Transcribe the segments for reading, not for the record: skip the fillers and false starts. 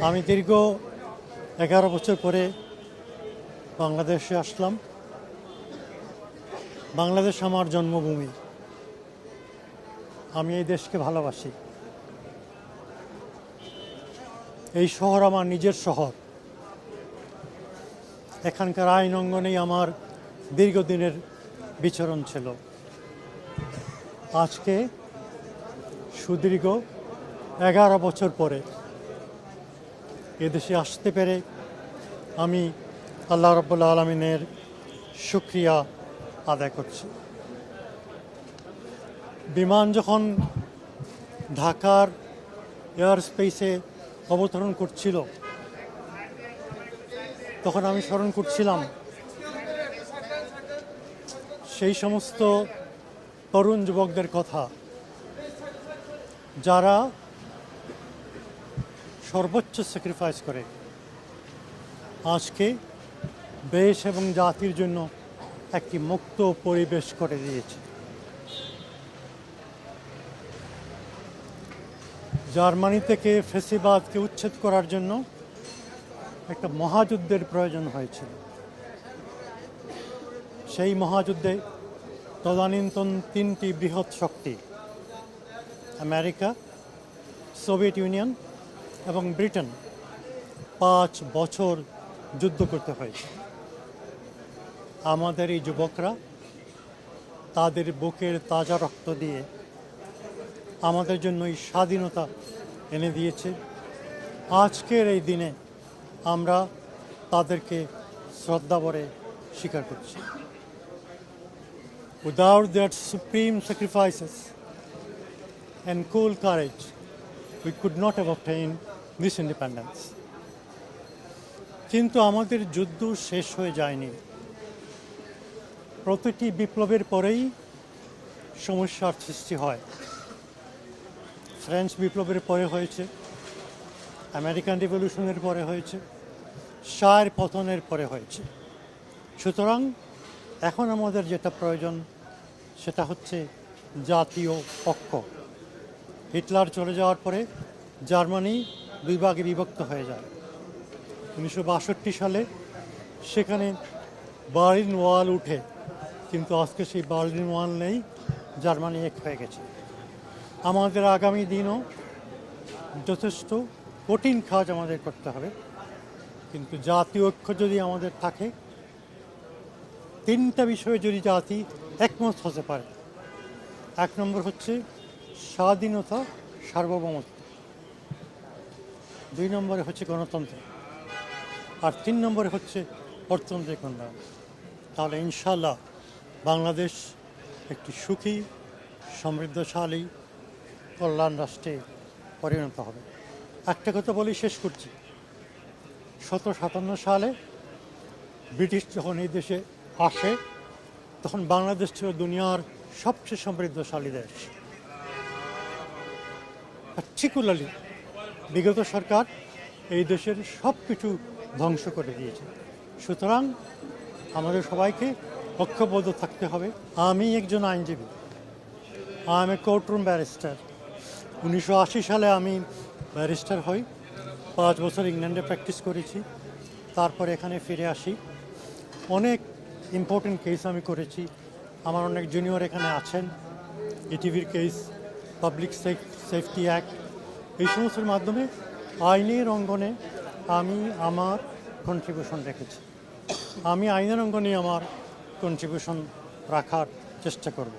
আমি দীর্ঘ 11 বছর পরে বাংলাদেশে আসলাম। বাংলাদেশ আমার জন্মভূমি। আমি এই দেশকে ভালোবাসি। এই শহর আমার নিজের শহর। এখানকার আইন অঙ্গনেই আমার দীর্ঘদিনের বিচরণ ছিল। আজকে সুদীর্ঘ 11 বছর পরে এদেশে আসতে পেরে আমি আল্লাহ রাব্বুল আলামিনের শুকরিয়া আদায় করছি। বিমান যখন ঢাকার এয়ার স্পেসে অবতরণ করছিল তখন আমি স্মরণ করছিলাম সেই সমস্ত তরুণ যুবকদের কথা যারা সর্বোচ্চ স্যাক্রিফাইস করে আজকে দেশ এবং জাতির জন্য একটি মুক্ত পরিবেশ করে দিয়েছে। জার্মানি থেকে ফ্যাসিবাদকে উচ্ছেদ করার জন্য একটা মহাযুদ্ধের প্রয়োজন হয়েছিল। সেই মহাযুদ্ধে তদানীন্তন 3টি বৃহৎ শক্তি আমেরিকা, সোভিয়েত ইউনিয়ন এবং ব্রিটেন 5 বছর যুদ্ধ করতে হয়েছে। আমাদের এই যুবকরা তাদের বুকের তাজা রক্ত দিয়ে আমাদের জন্য এই স্বাধীনতা এনে দিয়েছে। আজকের এই দিনে আমরা তাদেরকে শ্রদ্ধা ভরে স্বীকার করছি। Without their supreme sacrifices and cool courage, we could not have obtained this independence. কিন্তু আমাদের যুদ্ধ শেষ হয়ে যায়নি। প্রতিটি বিপ্লবের পরেই সমস্যার সৃষ্টি হয়। ফ্রেঞ্চ বিপ্লবের পরে হয়েছে, আমেরিকান রিভলিউশনের পরে হয়েছে, শাহের পতনের পরে হয়েছে। সুতরাং এখন আমাদের যেটা প্রয়োজন সেটা হচ্ছে জাতীয় ঐক্য। হিটলার চলে যাওয়ার পরে জার্মানি 2 ভাগে বিভক্ত হয়ে যায়। 1962 সালে সেখানে বার্লিন ওয়াল উঠে, কিন্তু আজকে সেই বার্লিন ওয়াল নেই, জার্মানি এক হয়ে গেছে। আমাদের আগামী দিনও যথেষ্ট কঠিন কাজ আমাদের করতে হবে, কিন্তু জাতীয় ঐক্য যদি আমাদের থাকে, 3টা বিষয়ে যদি জাতি একমত হতে পারে। 1 নম্বর হচ্ছে স্বাধীনতা, সার্বভৌমত্ব। 2 নম্বরে হচ্ছে গণতন্ত্র, আর 3 নম্বরে হচ্ছে অর্থনৈতিক উন্নয়ন। তাহলে ইনশাআল্লাহ বাংলাদেশ একটি সুখী, সমৃদ্ধশালী, কল্যাণ রাষ্ট্রে পরিণত হবে। একটা কথা বলেই শেষ করছি। 1757 সালে ব্রিটিশ যখন এই দেশে আসে তখন বাংলাদেশ ছিল দুনিয়ার সবচেয়ে সমৃদ্ধশালী দেশ। পার্টিকুলারলি বিগত সরকার এই দেশের সব কিছু ধ্বংস করে দিয়েছে। সুতরাং আমাদের সবাইকে ঐক্যবদ্ধ থাকতে হবে। আমি একজন আইনজীবী, I M A courtroom barrister. 1980 সালে আমি ব্যারিস্টার হই। 5 বছর ইংল্যান্ডে প্র্যাকটিস করেছি, তারপরে এখানে ফিরে আসি। অনেক ইম্পর্টেন্ট কেস আমি করেছি। আমার অনেক জুনিয়র এখানে আছেন। ইটিভির কেস, পাবলিক সেফটি অ্যাক্ট, এই সমস্তের মাধ্যমে আইনের অঙ্গনে আমি আমার কন্ট্রিবিউশন রেখেছি। আমি আইনের অঙ্গনে আমার কন্ট্রিবিউশন রাখার চেষ্টা করব।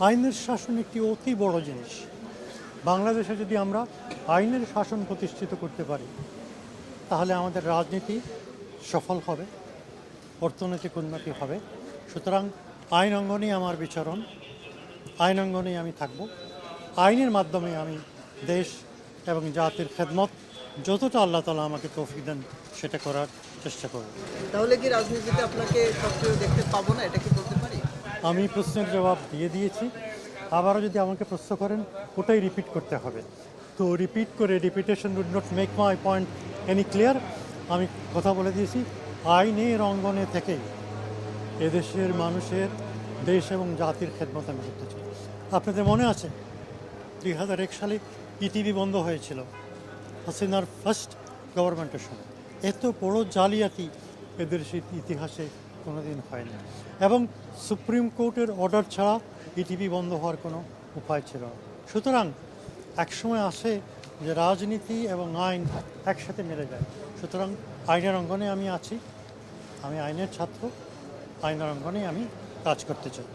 আইনের শাসন একটি অতি বড় জিনিস। বাংলাদেশে যদি আমরা আইনের শাসন প্রতিষ্ঠিত করতে পারি তাহলে আমাদের রাজনীতি সফল হবে, অর্থনৈতিক উন্নতি হবে। সুতরাং আইন অঙ্গনেই আমার বিচরণ, আইন অঙ্গনেই আমি থাকব। আইনের মাধ্যমে আমি দেশ এবং জাতির খেদমত যতটা আল্লাহ তাআলা আমাকে তৌফিক দেন সেটা করার চেষ্টা করব। তাহলে কি রাজনীতিতে আপনাকে সক্রিয় দেখতে পাবো না, এটা কি বলতে পারি? আমি প্রশ্নের জবাব দিয়ে দিয়েছি। আবারও যদি আমাকে প্রশ্ন করেন ওটাই রিপিট করতে হবে। তো রিপিট করে repetition would not make my point any clear. আমি কথা বলে দিয়েছি, আইনের অঙ্গনে থেকেই এদেশের মানুষের, দেশ এবং জাতির খেদমত আমি করতে চাই। আপনাদের মনে আছে 2001 সালে ইটিভি বন্ধ হয়েছিল। হাসিনার ফার্স্ট গভর্নমেন্টের সময়। এত বড় জালিয়াতি এদের ইতিহাসে কোনোদিন হয়নি, এবং সুপ্রিম কোর্টের অর্ডার ছাড়া ইটিভি বন্ধ হওয়ার কোনো উপায় ছিল না। সুতরাং একসময় আসে যে রাজনীতি এবং আইন একসাথে মিলে যায়। সুতরাং আইনের অঙ্গনে আমি আছি, আমি আইনের ছাত্র, আইনের অঙ্গনে আমি কাজ করতে চাই।